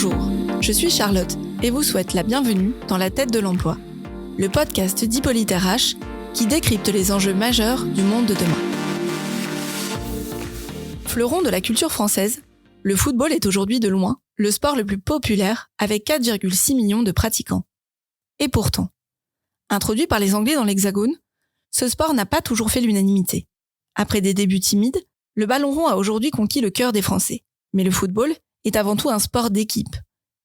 Bonjour, je suis Charlotte et vous souhaite la bienvenue dans La Tête de l'Emploi, le podcast d'Hippolyte RH qui décrypte les enjeux majeurs du monde de demain. Fleuron de la culture française, le football est aujourd'hui de loin le sport le plus populaire avec 4,6 millions de pratiquants. Et pourtant, introduit par les Anglais dans l'Hexagone, ce sport n'a pas toujours fait l'unanimité. Après des débuts timides, le ballon rond a aujourd'hui conquis le cœur des Français. Mais le football est avant tout un sport d'équipe.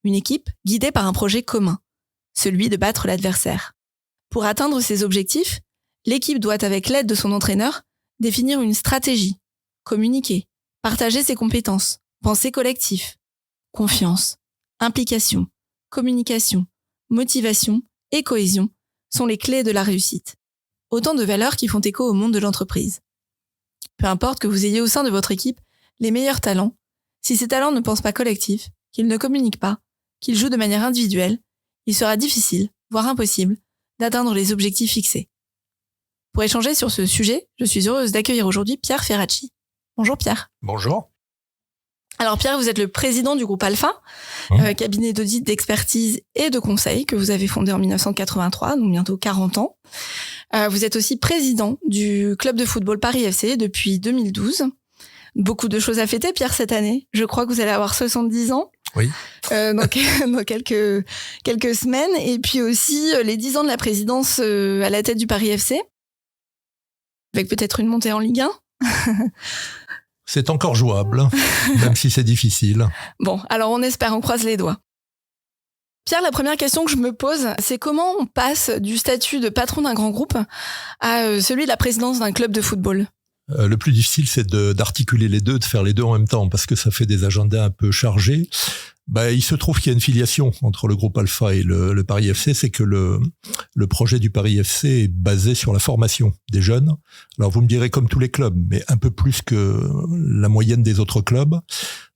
Une équipe guidée par un projet commun, celui de battre l'adversaire. Pour atteindre ses objectifs, l'équipe doit, avec l'aide de son entraîneur, définir une stratégie, communiquer, partager ses compétences, penser collectif. Confiance, implication, communication, motivation et cohésion sont les clés de la réussite. Autant de valeurs qui font écho au monde de l'entreprise. Peu importe que vous ayez au sein de votre équipe les meilleurs talents, si ces talents ne pensent pas collectif, qu'ils ne communiquent pas, qu'ils jouent de manière individuelle, il sera difficile, voire impossible, d'atteindre les objectifs fixés. Pour échanger sur ce sujet, je suis heureuse d'accueillir aujourd'hui Pierre Ferracci. Bonjour Pierre. Bonjour. Alors Pierre, vous êtes le président du groupe Alpha, cabinet d'audit, d'expertise et de conseil que vous avez fondé en 1983, donc bientôt 40 ans. Vous êtes aussi président du club de football Paris FC depuis 2012. Beaucoup de choses à fêter, Pierre, cette année. Je crois que vous allez avoir 70 ans. Oui. Dans quelques semaines. Et puis aussi les 10 ans de la présidence à la tête du Paris FC. Avec peut-être une montée en Ligue 1. C'est encore jouable, même si c'est difficile. Bon, alors on espère, on croise les doigts. Pierre, la première question que je me pose, c'est comment on passe du statut de patron d'un grand groupe à celui de la présidence d'un club de football ? Le plus difficile, c'est d'articuler les deux, de faire les deux en même temps, parce que ça fait des agendas un peu chargés. Il se trouve qu'il y a une filiation entre le groupe Alpha et le Paris FC, c'est que le projet du Paris FC est basé sur la formation des jeunes. Alors vous me direz comme tous les clubs, mais un peu plus que la moyenne des autres clubs.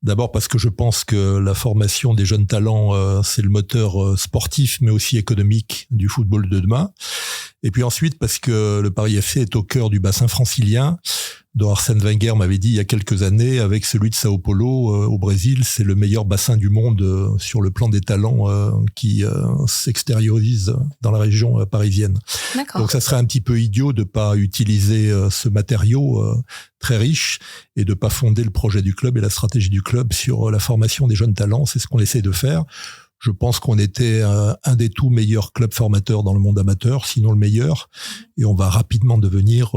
D'abord parce que je pense que la formation des jeunes talents, c'est le moteur sportif, mais aussi économique du football de demain. Et puis ensuite parce que le Paris FC est au cœur du bassin francilien, dont Arsène Wenger m'avait dit il y a quelques années, avec celui de Sao Paulo au Brésil, c'est le meilleur bassin du monde sur le plan des talents qui s'extériorisent dans la région parisienne. D'accord. Donc ça serait un petit peu idiot de pas utiliser ce matériau très riche et de pas fonder le projet du club et la stratégie du club sur la formation des jeunes talents. C'est ce qu'on essaie de faire. Je pense qu'on était un des tout meilleurs clubs formateurs dans le monde amateur, sinon le meilleur. Et on va rapidement devenir,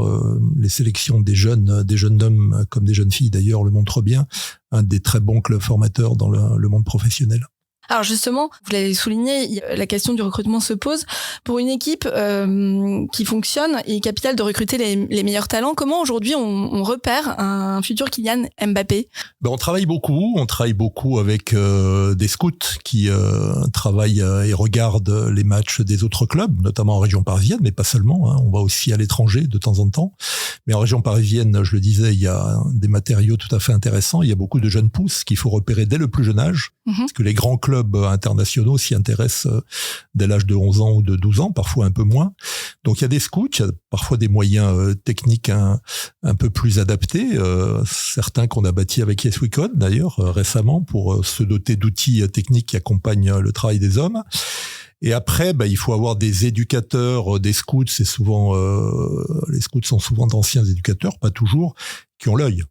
les sélections des jeunes hommes comme des jeunes filles d'ailleurs le montrent bien, un des très bons clubs formateurs dans le monde professionnel. Alors justement, vous l'avez souligné, la question du recrutement se pose. Pour une équipe qui fonctionne, il est capital de recruter les meilleurs talents. Comment aujourd'hui on repère un futur Kylian Mbappé ? On travaille beaucoup avec des scouts qui travaillent et regardent les matchs des autres clubs, notamment en région parisienne, mais pas seulement. On va aussi à l'étranger de temps en temps. Mais en région parisienne, je le disais, il y a des matériaux tout à fait intéressants. Il y a beaucoup de jeunes pousses qu'il faut repérer dès le plus jeune âge, parce que les grands clubs internationaux s'y intéressent dès l'âge de 11 ans ou de 12 ans, parfois un peu moins. Donc il y a des scouts, il y a parfois des moyens techniques un peu plus adaptés, certains qu'on a bâtis avec Yes We Code d'ailleurs récemment pour se doter d'outils techniques qui accompagnent le travail des hommes. Et après, il faut avoir des éducateurs, des scouts, c'est souvent les scouts sont souvent d'anciens éducateurs, pas toujours, qui ont l'œil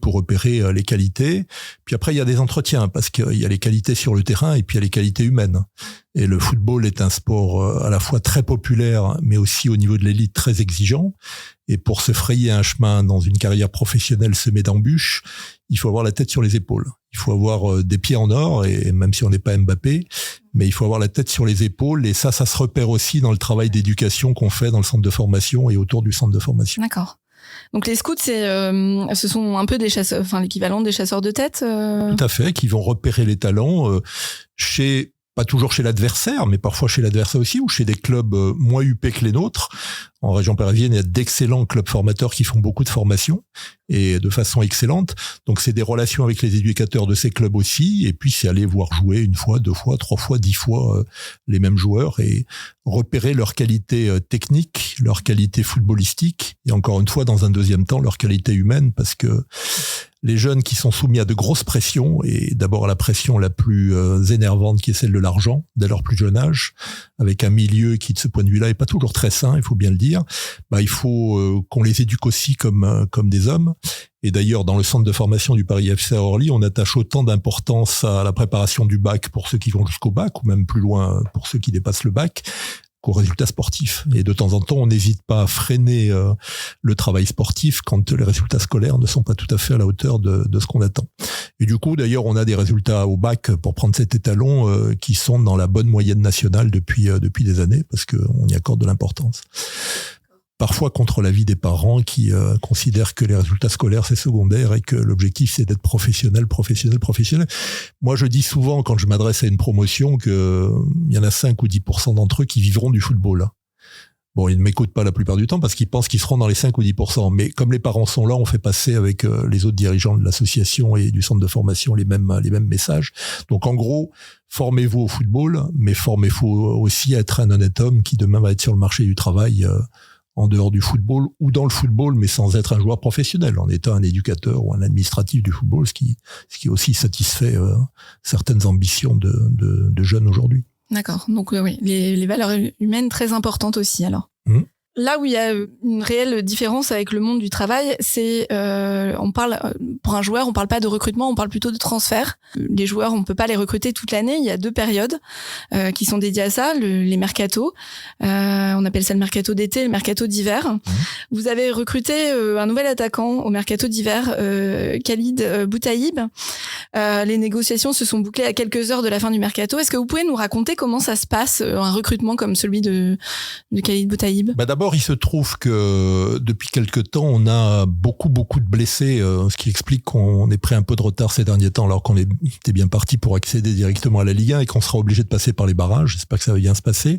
pour repérer les qualités. Puis après, il y a des entretiens, parce qu'il y a les qualités sur le terrain et puis il y a les qualités humaines. Et le football est un sport à la fois très populaire, mais aussi au niveau de l'élite très exigeant. Et pour se frayer un chemin dans une carrière professionnelle semée d'embûches, il faut avoir la tête sur les épaules. Il faut avoir des pieds en or, et même si on n'est pas Mbappé, mais il faut avoir la tête sur les épaules. Et ça se repère aussi dans le travail d'éducation qu'on fait dans le centre de formation et autour du centre de formation. D'accord. Donc les scouts, ce sont un peu des chasseurs, enfin l'équivalent des chasseurs de tête. Tout à fait, qui vont repérer les talents pas toujours chez l'adversaire, mais parfois chez l'adversaire aussi, ou chez des clubs moins huppés que les nôtres. En région parisienne, il y a d'excellents clubs formateurs qui font beaucoup de formations et de façon excellente. Donc, c'est des relations avec les éducateurs de ces clubs aussi. Et puis, c'est aller voir jouer 1 fois, 2 fois, 3 fois, 10 fois les mêmes joueurs et repérer leur qualité technique, leur qualité footballistique et encore une fois, dans un deuxième temps, leur qualité humaine parce que les jeunes qui sont soumis à de grosses pressions, et d'abord à la pression la plus énervante qui est celle de l'argent, dès leur plus jeune âge, avec un milieu qui, de ce point de vue-là, est pas toujours très sain, il faut bien le dire, il faut qu'on les éduque aussi comme des hommes. Et d'ailleurs, dans le centre de formation du Paris FC à Orly, on attache autant d'importance à la préparation du bac pour ceux qui vont jusqu'au bac, ou même plus loin pour ceux qui dépassent le bac, qu'aux résultats sportifs. Et de temps en temps, on n'hésite pas à freiner le travail sportif quand les résultats scolaires ne sont pas tout à fait à la hauteur de ce qu'on attend. Et du coup, d'ailleurs, on a des résultats au bac, pour prendre cet étalon, qui sont dans la bonne moyenne nationale depuis des années, parce qu'on y accorde de l'importance. Parfois contre l'avis des parents qui considèrent que les résultats scolaires c'est secondaire et que l'objectif c'est d'être professionnel. Moi je dis souvent quand je m'adresse à une promotion que il y en a 5 ou 10% d'entre eux qui vivront du football. Bon, ils ne m'écoutent pas la plupart du temps parce qu'ils pensent qu'ils seront dans les 5 ou 10%. Mais comme les parents sont là, on fait passer avec les autres dirigeants de l'association et du centre de formation les mêmes messages. Donc en gros, formez-vous au football, mais formez-vous aussi à être un honnête homme qui demain va être sur le marché du travail en dehors du football ou dans le football, mais sans être un joueur professionnel, en étant un éducateur ou un administratif du football, ce qui aussi satisfait certaines ambitions de jeunes aujourd'hui. D'accord. Donc oui, les valeurs humaines très importantes aussi alors. Là où il y a une réelle différence avec le monde du travail, c'est on parle pour un joueur, on parle pas de recrutement, on parle plutôt de transfert. Les joueurs, on peut pas les recruter toute l'année. Il y a 2 périodes qui sont dédiées à ça, les mercatos. On appelle ça le mercato d'été, le mercato d'hiver. Vous avez recruté un nouvel attaquant au mercato d'hiver, Khalid Boutaïb. Les négociations se sont bouclées à quelques heures de la fin du mercato. Est-ce que vous pouvez nous raconter comment ça se passe, un recrutement comme celui de Khalid Boutaïb ? D'abord, il se trouve que depuis quelque temps, on a beaucoup de blessés, ce qui explique qu'on ait pris un peu de retard ces derniers temps, alors qu'on était bien parti pour accéder directement à la Ligue 1 et qu'on sera obligé de passer par les barrages. J'espère que ça va bien se passer.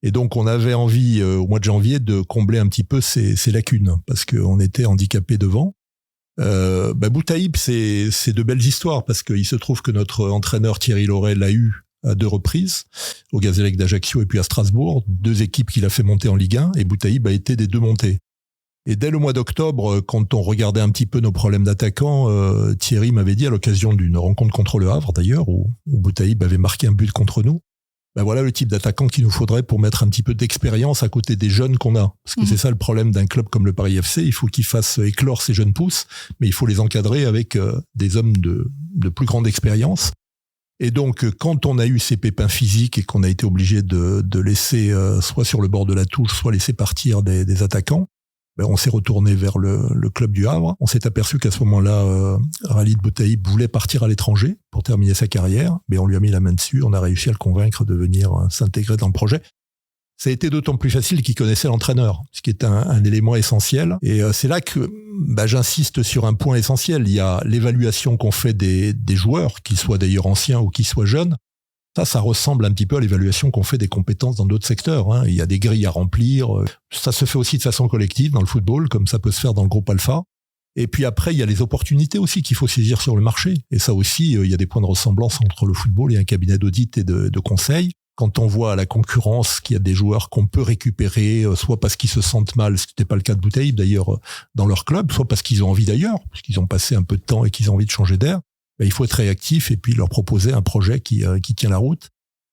Et donc, on avait envie, au mois de janvier, de combler un petit peu ces lacunes, parce qu'on était handicapés devant. Boutaïb, c'est de belles histoires, parce qu'il se trouve que notre entraîneur Thierry Laurey l'a eu à 2 reprises, au Gazélec d'Ajaccio et puis à Strasbourg, 2 équipes qu'il a fait monter en Ligue 1, et Boutaïb a été des 2 montées. Et dès le mois d'octobre, quand on regardait un petit peu nos problèmes d'attaquants, Thierry m'avait dit, à l'occasion d'une rencontre contre le Havre d'ailleurs, où Boutaïb avait marqué un but contre nous, voilà le type d'attaquant qu'il nous faudrait pour mettre un petit peu d'expérience à côté des jeunes qu'on a. Parce que c'est ça le problème d'un club comme le Paris FC, il faut qu'il fasse éclore ses jeunes pousses, mais il faut les encadrer avec des hommes de plus grande expérience. Et donc, quand on a eu ces pépins physiques et qu'on a été obligé de laisser soit sur le bord de la touche, soit laisser partir des attaquants, on s'est retourné vers le club du Havre. On s'est aperçu qu'à ce moment-là, Khalid Boutaïb voulait partir à l'étranger pour terminer sa carrière, mais on lui a mis la main dessus, on a réussi à le convaincre de venir s'intégrer dans le projet. Ça a été d'autant plus facile qu'il connaissait l'entraîneur, ce qui est un élément essentiel. Et c'est là que j'insiste sur un point essentiel. Il y a l'évaluation qu'on fait des joueurs, qu'ils soient d'ailleurs anciens ou qu'ils soient jeunes. Ça ressemble un petit peu à l'évaluation qu'on fait des compétences dans d'autres secteurs. Il y a des grilles à remplir. Ça se fait aussi de façon collective dans le football, comme ça peut se faire dans le groupe Alpha. Et puis après, il y a les opportunités aussi qu'il faut saisir sur le marché. Et ça aussi, il y a des points de ressemblance entre le football et un cabinet d'audit et de conseil. Quand on voit à la concurrence qu'il y a des joueurs qu'on peut récupérer, soit parce qu'ils se sentent mal, ce qui n'était pas le cas de Boutaïb d'ailleurs dans leur club, soit parce qu'ils ont envie d'ailleurs, parce qu'ils ont passé un peu de temps et qu'ils ont envie de changer d'air, il faut être réactif et puis leur proposer un projet qui tient la route.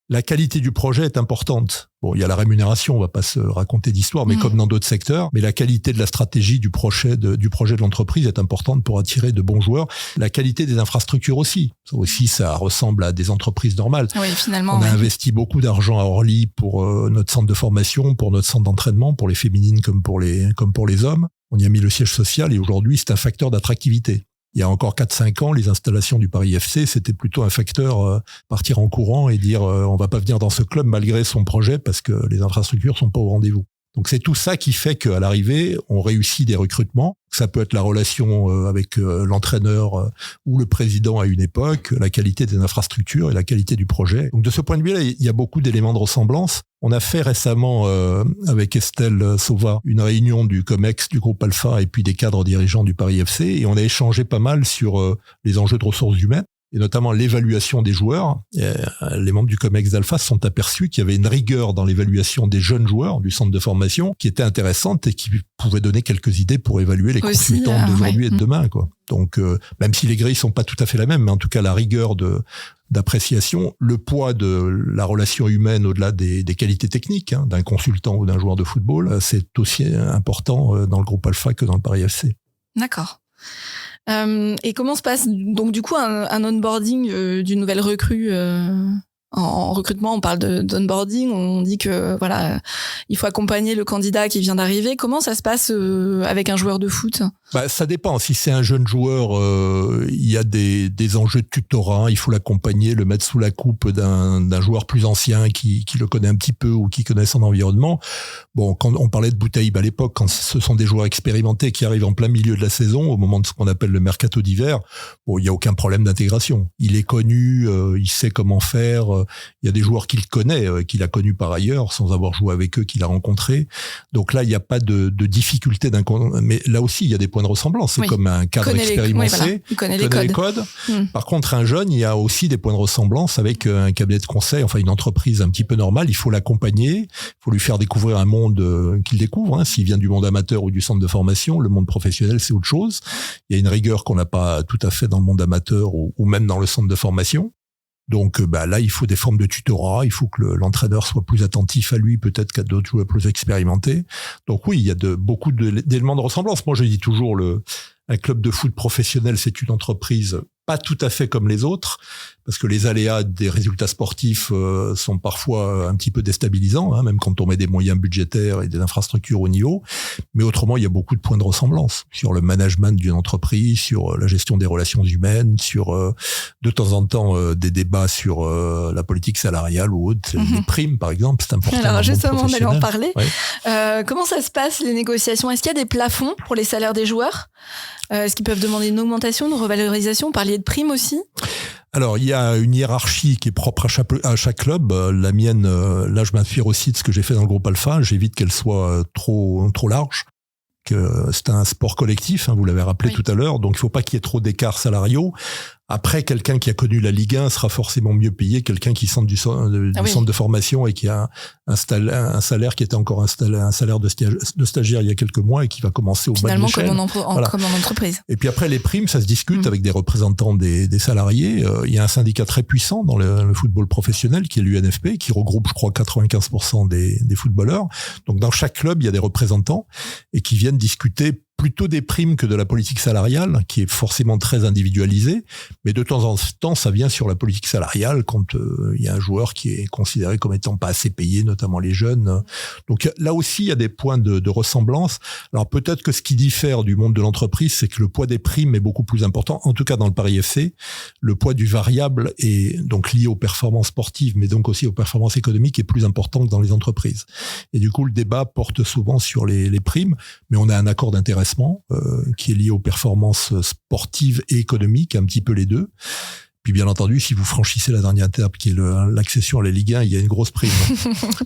La qualité du projet est importante. Bon, il y a la rémunération, on va pas se raconter d'histoire, mais comme dans d'autres secteurs. Mais la qualité de la stratégie du projet de l'entreprise est importante pour attirer de bons joueurs. La qualité des infrastructures aussi. Ça aussi, ça ressemble à des entreprises normales. Oui, finalement. On a investi beaucoup d'argent à Orly pour notre centre de formation, pour notre centre d'entraînement, pour les féminines comme pour les hommes. On y a mis le siège social et aujourd'hui, c'est un facteur d'attractivité. Il y a encore 4-5 ans, les installations du Paris FC, c'était plutôt un facteur partir en courant et dire on va pas venir dans ce club malgré son projet parce que les infrastructures sont pas au rendez-vous. Donc c'est tout ça qui fait qu'à l'arrivée, on réussit des recrutements. Ça peut être la relation avec l'entraîneur ou le président à une époque, la qualité des infrastructures et la qualité du projet. Donc de ce point de vue-là, il y a beaucoup d'éléments de ressemblance. On a fait récemment avec Estelle Sauva une réunion du COMEX, du groupe Alpha et puis des cadres dirigeants du Paris FC et on a échangé pas mal sur les enjeux de ressources humaines et notamment l'évaluation des joueurs. Les membres du COMEX d'Alpha se sont aperçus qu'il y avait une rigueur dans l'évaluation des jeunes joueurs du centre de formation qui était intéressante et qui pouvait donner quelques idées pour évaluer les consultants d'aujourd'hui et de demain, quoi. Donc, même si les grilles sont pas tout à fait la même, mais en tout cas la rigueur d'appréciation, le poids de la relation humaine au-delà des qualités techniques d'un consultant ou d'un joueur de football, c'est aussi important dans le groupe Alpha que dans le Paris FC. D'accord. Et comment se passe donc du coup un onboarding d'une nouvelle recrue en recrutement? On parle d'onboarding, on dit que voilà, il faut accompagner le candidat qui vient d'arriver. Comment ça se passe avec un joueur de foot? Ça dépend. Si c'est un jeune joueur, il y a des enjeux de tutorat. Il faut l'accompagner, le mettre sous la coupe d'un joueur plus ancien qui le connaît un petit peu ou qui connaît son environnement. Bon, quand on parlait de Boutaïb à l'époque, quand ce sont des joueurs expérimentés qui arrivent en plein milieu de la saison, au moment de ce qu'on appelle le mercato d'hiver, bon, il y a aucun problème d'intégration. Il est connu, il sait comment faire. Il y a des joueurs qu'il connaît, qu'il a connus par ailleurs, sans avoir joué avec eux, qu'il a rencontrés. Donc là, il n'y a pas de difficulté mais là aussi, il y a des points de ressemblance. C'est comme un cadre expérimenté. Il connaît les codes. Par contre, un jeune, il y a aussi des points de ressemblance avec un cabinet de conseil, enfin une entreprise un petit peu normale. Il faut l'accompagner, il faut lui faire découvrir un monde qu'il découvre. S'il vient du monde amateur ou du centre de formation, le monde professionnel, c'est autre chose. Il y a une rigueur qu'on n'a pas tout à fait dans le monde amateur ou même dans le centre de formation. Donc là, il faut des formes de tutorat, il faut que l'entraîneur soit plus attentif à lui, peut-être qu'à d'autres joueurs plus expérimentés. Donc oui, il y a beaucoup d'éléments de ressemblance. Moi, je dis toujours, un club de foot professionnel, c'est une entreprise pas tout à fait comme les autres, parce que les aléas des résultats sportifs sont parfois un petit peu déstabilisants, même quand on met des moyens budgétaires et des infrastructures au niveau. Mais autrement, il y a beaucoup de points de ressemblance sur le management d'une entreprise, sur la gestion des relations humaines, sur de temps en temps des débats sur la politique salariale ou autre, les primes par exemple, c'est important. Alors justement, on allait en parler. Ouais. Comment ça se passe les négociations? Est-ce qu'il y a des plafonds pour les salaires des joueurs? Est-ce qu'ils peuvent demander une augmentation, une revalorisation? Vous parliez de primes aussi? Alors, il y a une hiérarchie qui est propre à chaque club. La mienne, là, je m'inspire aussi de ce que j'ai fait dans le groupe Alpha. J'évite qu'elle soit trop large. Que c'est un sport collectif, vous l'avez rappelé tout à l'heure, donc il ne faut pas qu'il y ait trop d'écarts salariaux. Après, quelqu'un qui a connu la Ligue 1 sera forcément mieux payé que quelqu'un qui sort du centre de formation et qui a un salaire qui était encore un salaire de stagiaire il y a quelques mois et qui va commencer au bas de l'échelle. Finalement, comme en entreprise. Et puis après, les primes, ça se discute avec des représentants des salariés. Il y a un syndicat très puissant dans le football professionnel qui est l'UNFP, qui regroupe, je crois, 95% des footballeurs. Donc, dans chaque club, il y a des représentants et qui viennent discuter plutôt des primes que de la politique salariale, qui est forcément très individualisée. Mais de temps en temps, ça vient sur la politique salariale quand il y a un joueur qui est considéré comme étant pas assez payé, notamment les jeunes. Donc là aussi, il y a des points de ressemblance. Alors peut-être que ce qui diffère du monde de l'entreprise, c'est que le poids des primes est beaucoup plus important. En tout cas, dans le Paris FC, le poids du variable est donc lié aux performances sportives, mais donc aussi aux performances économiques, est plus important que dans les entreprises. Et du coup, le débat porte souvent sur les primes, mais on a un accord d'intéressement qui est lié aux performances sportives et économiques, un petit peu les deux. Puis bien entendu, si vous franchissez la dernière étape, qui est l'accession à la Ligue 1, il y a une grosse prime.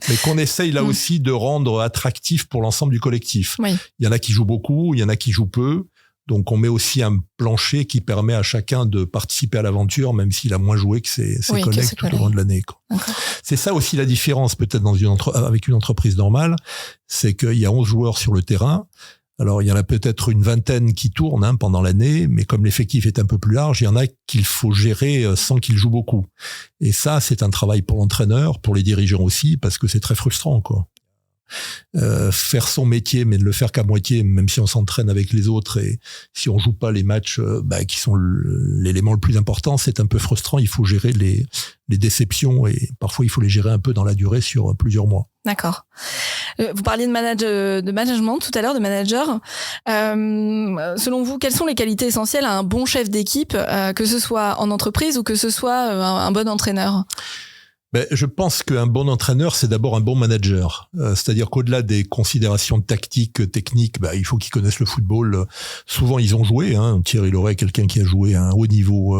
Mais qu'on essaye là aussi de rendre attractif pour l'ensemble du collectif. Oui. Il y en a qui jouent beaucoup, il y en a qui jouent peu. Donc on met aussi un plancher qui permet à chacun de participer à l'aventure, même s'il a moins joué que ses collègues tout au long de l'année. C'est ça aussi la différence peut-être avec une entreprise normale, c'est qu'il y a 11 joueurs sur le terrain. Alors, il y en a peut-être une vingtaine qui tournent pendant l'année, mais comme l'effectif est un peu plus large, il y en a qu'il faut gérer sans qu'ils jouent beaucoup. Et ça, c'est un travail pour l'entraîneur, pour les dirigeants aussi, parce que c'est très frustrant, quoi. Faire son métier, mais ne le faire qu'à moitié, même si on s'entraîne avec les autres et si on joue pas les matchs qui sont l'élément le plus important, c'est un peu frustrant. Il faut gérer les déceptions et parfois il faut les gérer un peu dans la durée sur plusieurs mois. D'accord. Vous parliez de management tout à l'heure, de manager. Selon vous, quelles sont les qualités essentielles à un bon chef d'équipe, que ce soit en entreprise ou que ce soit un bon entraîneur ? Je pense qu'un bon entraîneur, c'est d'abord un bon manager. C'est-à-dire qu'au-delà des considérations tactiques, techniques, il faut qu'ils connaissent le football. Souvent, ils ont joué. Thierry Loret est quelqu'un qui a joué à un haut niveau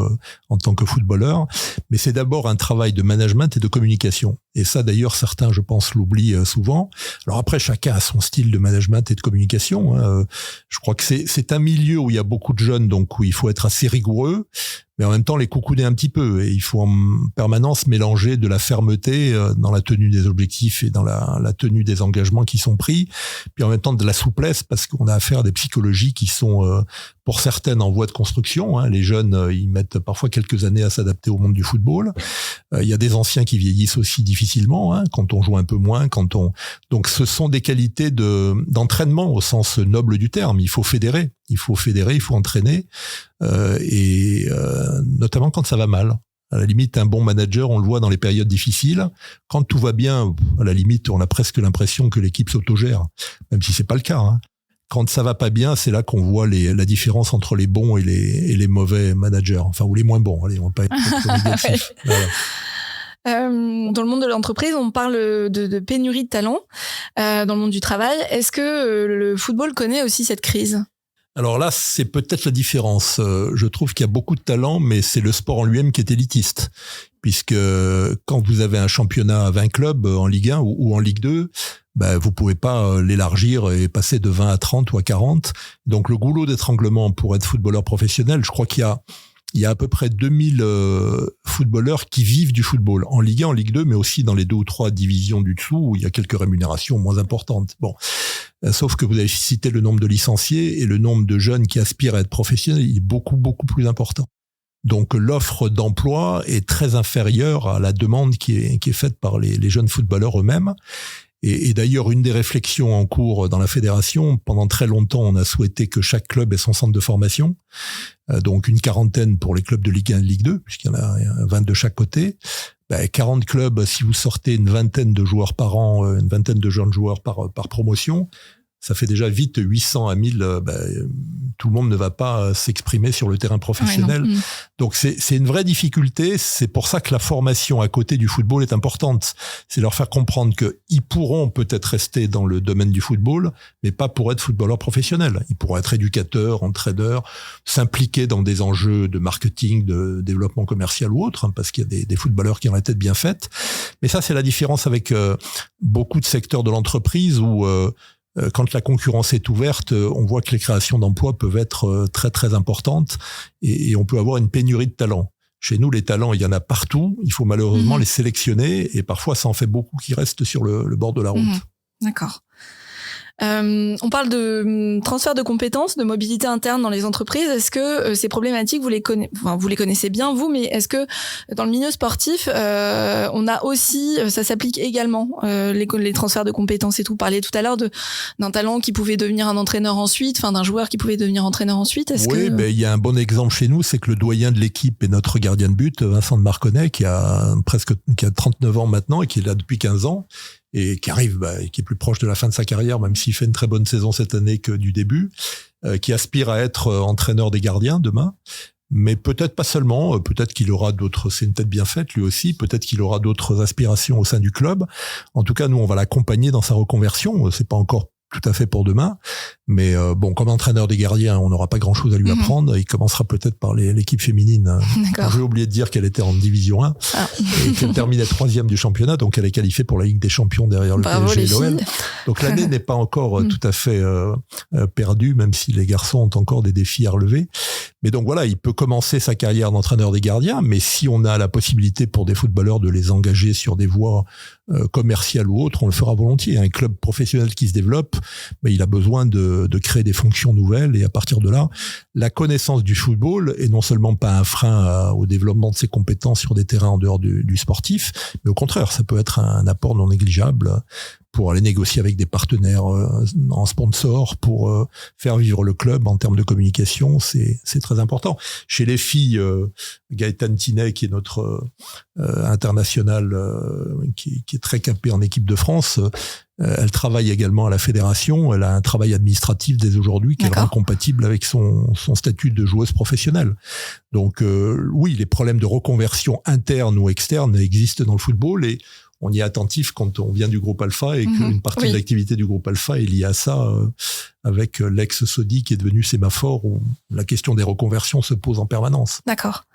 en tant que footballeur. Mais c'est d'abord un travail de management et de communication. Et ça, d'ailleurs, certains, je pense, l'oublient souvent. Alors après, chacun a son style de management et de communication. Je crois que c'est un milieu où il y a beaucoup de jeunes, donc où il faut être assez rigoureux. Mais en même temps les coucouder un petit peu, et il faut en permanence mélanger de la fermeté dans la tenue des objectifs et dans la tenue des engagements qui sont pris, puis en même temps de la souplesse, parce qu'on a affaire à des psychologies qui sont pour certaines en voie de construction. Les jeunes, ils mettent parfois quelques années à s'adapter au monde du football. Il y a des anciens qui vieillissent aussi difficilement, quand on joue un peu moins, donc ce sont des qualités d'entraînement au sens noble du terme. Il faut fédérer, il faut entraîner, et notamment quand ça va mal. À la limite, un bon manager, on le voit dans les périodes difficiles. Quand tout va bien, à la limite, on a presque l'impression que l'équipe s'autogère, même si c'est pas le cas. Quand ça va pas bien, c'est là qu'on voit la différence entre les bons et les mauvais managers, ou les moins bons. Allez, on va pas être trop négatif. Voilà. Dans le monde de l'entreprise, on parle de pénurie de talent dans le monde du travail. Est-ce que le football connaît aussi cette crise ? Alors là, c'est peut-être la différence. Je trouve qu'il y a beaucoup de talent, mais c'est le sport en lui-même qui est élitiste. Puisque quand vous avez un championnat à 20 clubs en Ligue 1 ou en Ligue 2, vous pouvez pas l'élargir et passer de 20 à 30 ou à 40. Donc le goulot d'étranglement pour être footballeur professionnel, je crois qu'il y a à peu près 2000 footballeurs qui vivent du football, en Ligue 1, en Ligue 2, mais aussi dans les 2 ou 3 divisions du dessous, où il y a quelques rémunérations moins importantes. Bon, sauf que vous avez cité le nombre de licenciés, et le nombre de jeunes qui aspirent à être professionnels, il est beaucoup, beaucoup plus important. Donc l'offre d'emploi est très inférieure à la demande qui est faite par les jeunes footballeurs eux-mêmes. Et d'ailleurs, une des réflexions en cours dans la fédération, pendant très longtemps, on a souhaité que chaque club ait son centre de formation. Donc une quarantaine pour les clubs de Ligue 1 et de Ligue 2, puisqu'il y en a 20 de chaque côté. 40 clubs, si vous sortez une vingtaine de joueurs par an, une vingtaine de jeunes joueurs par promotion, ça fait déjà vite 800 à 1000. Tout le monde ne va pas s'exprimer sur le terrain professionnel. Ouais, donc c'est une vraie difficulté. C'est pour ça que la formation à côté du football est importante. C'est leur faire comprendre qu'ils pourront peut-être rester dans le domaine du football, mais pas pour être footballeurs professionnels. Ils pourront être éducateurs, entraîneurs, s'impliquer dans des enjeux de marketing, de développement commercial ou autre, parce qu'il y a des footballeurs qui ont la tête bien faite. Mais ça, c'est la différence avec beaucoup de secteurs de l'entreprise où quand la concurrence est ouverte, on voit que les créations d'emplois peuvent être très très importantes, et on peut avoir une pénurie de talents. Chez nous, les talents, il y en a partout. Il faut malheureusement les sélectionner, et parfois ça en fait beaucoup qui restent sur le bord de la route. D'accord. On parle de transfert de compétences, de mobilité interne dans les entreprises. Est-ce que ces problématiques, vous les connaissez bien, vous, mais est-ce que dans le milieu sportif, on a aussi, ça s'applique également, les transferts de compétences et tout. Vous parliez tout à l'heure d'un talent qui pouvait devenir un entraîneur ensuite, d'un joueur qui pouvait devenir entraîneur ensuite. Il y a un bon exemple chez nous, c'est que le doyen de l'équipe est notre gardien de but, Vincent de Marconnet, qui a 39 ans maintenant et qui est là depuis 15 ans. Et qui arrive, qui est plus proche de la fin de sa carrière, même s'il fait une très bonne saison cette année que du début, qui aspire à être entraîneur des gardiens demain, mais peut-être pas seulement, peut-être qu'il aura d'autres, c'est une tête bien faite lui aussi, peut-être qu'il aura d'autres aspirations au sein du club. En tout cas, nous, on va l'accompagner dans sa reconversion, c'est pas encore tout à fait pour demain, mais comme entraîneur des gardiens, on n'aura pas grand-chose à lui apprendre. Il commencera peut-être par l'équipe féminine. J'ai oublié de dire qu'elle était en division 1 et qu'elle terminait 3e du championnat, donc elle est qualifiée pour la Ligue des Champions derrière le PSG et l'OL. Donc l'année n'est pas encore tout à fait perdue, même si les garçons ont encore des défis à relever. Mais donc voilà, il peut commencer sa carrière d'entraîneur des gardiens, mais si on a la possibilité pour des footballeurs de les engager sur des voies commerciales ou autres, on le fera volontiers. Un club professionnel qui se développe, il a besoin de créer des fonctions nouvelles, et à partir de là, la connaissance du football est non seulement pas un frein au développement de ses compétences sur des terrains en dehors du sportif, mais au contraire, ça peut être un apport non négligeable pour aller négocier avec des partenaires en sponsor, pour faire vivre le club en termes de communication, c'est très important. Chez les filles, Gaëtane Tinet, qui est notre internationale, qui est très capée en équipe de France, elle travaille également à la fédération. Elle a un travail administratif dès aujourd'hui qui est vraiment compatible avec son statut de joueuse professionnelle. Donc oui, les problèmes de reconversion interne ou externe existent dans le football et on y est attentif quand on vient du groupe Alpha et qu'une partie de l'activité du groupe Alpha est liée à ça, avec l'ex-Sodi qui est devenu Sémaphore, où la question des reconversions se pose en permanence. D'accord.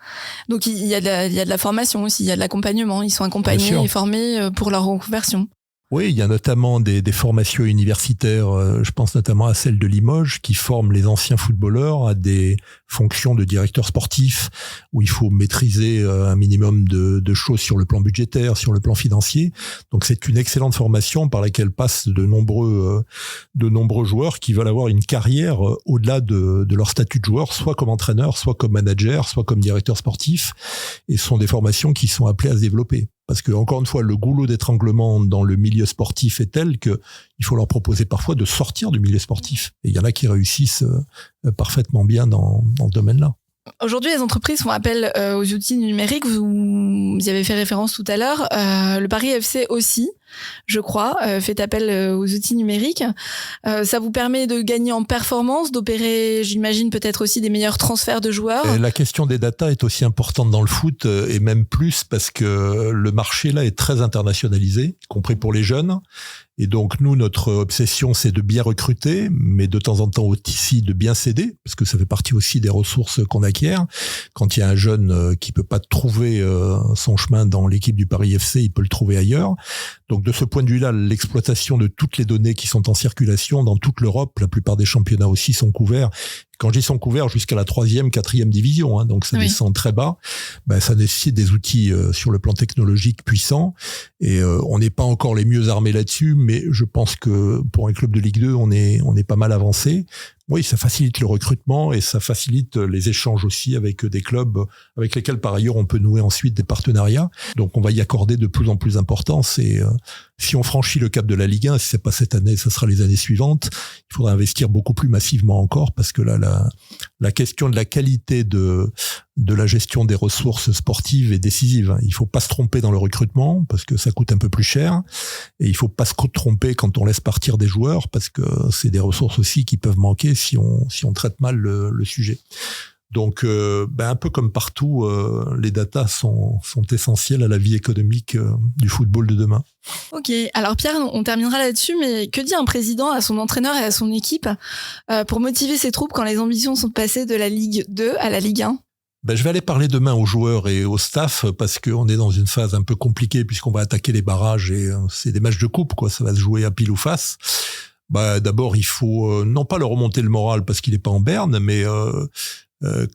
Donc il y a de la formation aussi, il y a de l'accompagnement. Ils sont accompagnés et formés pour leur reconversion. Oui, il y a notamment des formations universitaires, je pense notamment à celle de Limoges, qui forment les anciens footballeurs à des fonctions de directeur sportif, où il faut maîtriser un minimum de choses sur le plan budgétaire, sur le plan financier. Donc c'est une excellente formation par laquelle passent de nombreux joueurs qui veulent avoir une carrière au-delà de leur statut de joueur, soit comme entraîneur, soit comme manager, soit comme directeur sportif. Et ce sont des formations qui sont appelées à se développer. Parce que, encore une fois, le goulot d'étranglement dans le milieu sportif est tel que il faut leur proposer parfois de sortir du milieu sportif. Et il y en a qui réussissent parfaitement bien dans ce domaine-là. Aujourd'hui, les entreprises font appel aux outils numériques. Vous y avez fait référence tout à l'heure. Le Paris FC aussi, je crois, fait appel aux outils numériques. Ça vous permet de gagner en performance, d'opérer, j'imagine, peut-être aussi des meilleurs transferts de joueurs. Et la question des data est aussi importante dans le foot, et même plus parce que le marché là est très internationalisé, y compris pour les jeunes. Et donc, nous, notre obsession, c'est de bien recruter, mais de temps en temps aussi de bien céder, parce que ça fait partie aussi des ressources qu'on acquiert. Quand il y a un jeune qui peut pas trouver son chemin dans l'équipe du Paris FC, il peut le trouver ailleurs. Donc, de ce point de vue-là, l'exploitation de toutes les données qui sont en circulation dans toute l'Europe, la plupart des championnats aussi sont couverts. Quand je dis sont couverts jusqu'à la 3e, 4e division, donc ça descend très bas, ça nécessite des outils sur le plan technologique puissants, et on n'est pas encore les mieux armés là-dessus, mais je pense que pour un club de Ligue 2, on est pas mal avancé. Oui, ça facilite le recrutement et ça facilite les échanges aussi avec des clubs avec lesquels par ailleurs on peut nouer ensuite des partenariats. Donc on va y accorder de plus en plus d'importance, et si on franchit le cap de la Ligue 1, si c'est pas cette année, ça sera les années suivantes, il faudra investir beaucoup plus massivement encore, parce que là la question de la qualité de la gestion des ressources sportives est décisive. Il faut pas se tromper dans le recrutement parce que ça coûte un peu plus cher, et il faut pas se tromper quand on laisse partir des joueurs, parce que c'est des ressources aussi qui peuvent manquer si on traite mal le sujet. Donc, un peu comme partout, les datas sont essentielles à la vie économique du football de demain. Ok, alors Pierre, on terminera là-dessus, mais que dit un président à son entraîneur et à son équipe pour motiver ses troupes quand les ambitions sont passées de la Ligue 2 à la Ligue 1 ? Je vais aller parler demain aux joueurs et au staff, parce qu'on est dans une phase un peu compliquée puisqu'on va attaquer les barrages et c'est des matchs de coupe, quoi. Ça va se jouer à pile ou face. D'abord, il faut non pas leur remonter le moral parce qu'il n'est pas en berne, mais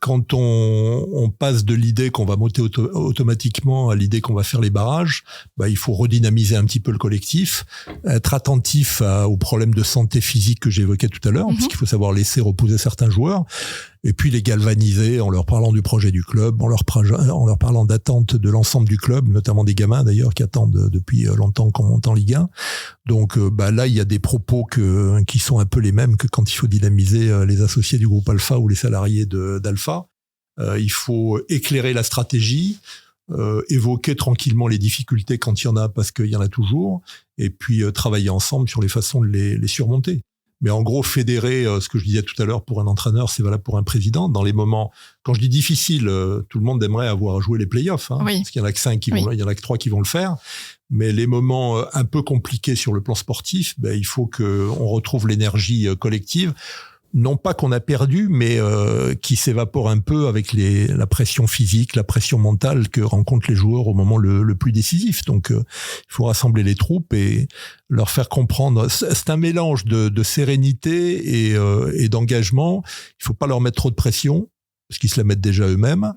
quand on passe de l'idée qu'on va monter automatiquement à l'idée qu'on va faire les barrages, il faut redynamiser un petit peu le collectif, être attentif aux problèmes de santé physique que j'évoquais tout à l'heure, parce qu'il faut savoir laisser reposer certains joueurs, et puis les galvaniser en leur parlant du projet du club, en leur parlant d'attente de l'ensemble du club, notamment des gamins d'ailleurs qui attendent depuis longtemps qu'on monte en Ligue 1. Donc là, il y a des propos qui sont un peu les mêmes que quand il faut dynamiser les associés du groupe Alpha ou les salariés d'Alpha. Il faut éclairer la stratégie, évoquer tranquillement les difficultés quand il y en a, parce qu'il y en a toujours, et puis travailler ensemble sur les façons de les surmonter. Mais en gros, fédérer, ce que je disais tout à l'heure pour un entraîneur, c'est valable pour un président. Dans les moments, quand je dis difficile, tout le monde aimerait avoir joué les playoffs, parce qu'il y en a que 5 il y en a que 3 qui vont le faire. Mais les moments un peu compliqués sur le plan sportif, il faut qu'on retrouve l'énergie collective. Non pas qu'on a perdu, mais qui s'évapore un peu avec la pression physique, la pression mentale que rencontrent les joueurs au moment le plus décisif. Donc, il faut rassembler les troupes et leur faire comprendre. C'est un mélange de sérénité et d'engagement. Il faut pas leur mettre trop de pression, parce qu'ils se la mettent déjà eux-mêmes.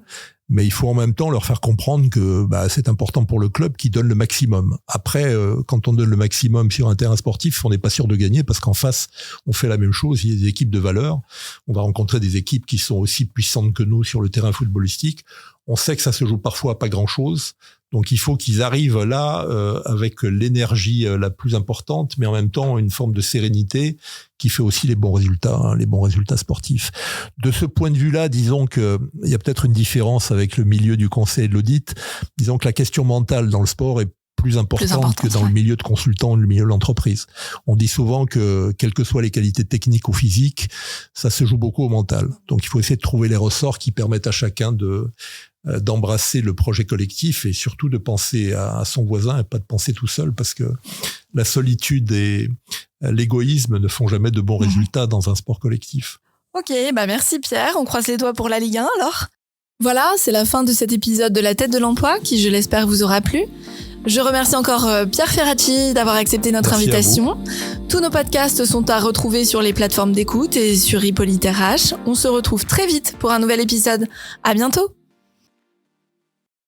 Mais il faut en même temps leur faire comprendre que c'est important pour le club qui donne le maximum. Après, quand on donne le maximum sur un terrain sportif, on n'est pas sûr de gagner, parce qu'en face, on fait la même chose. Il y a des équipes de valeur. On va rencontrer des équipes qui sont aussi puissantes que nous sur le terrain footballistique. On sait que ça se joue parfois à pas grand-chose. Donc il faut qu'ils arrivent là avec l'énergie la plus importante, mais en même temps une forme de sérénité qui fait aussi les bons résultats sportifs. De ce point de vue-là, disons que il y a peut-être une différence avec le milieu du conseil et de l'audit. Disons que la question mentale dans le sport est plus importante que dans le milieu de consultant, le milieu de l'entreprise. On dit souvent que, quelles que soient les qualités techniques ou physiques, ça se joue beaucoup au mental. Donc il faut essayer de trouver les ressorts qui permettent à chacun d'embrasser le projet collectif et surtout de penser à son voisin et pas de penser tout seul, parce que la solitude et l'égoïsme ne font jamais de bons résultats dans un sport collectif. Ok, merci Pierre, on croise les doigts pour la Ligue 1 alors. Voilà, c'est la fin de cet épisode de La Tête de l'Emploi qui, je l'espère, vous aura plu. Je remercie encore Pierre Ferracci d'avoir accepté notre invitation. Tous nos podcasts sont à retrouver sur les plateformes d'écoute et sur Hippolyte RH. On se retrouve très vite pour un nouvel épisode. À bientôt!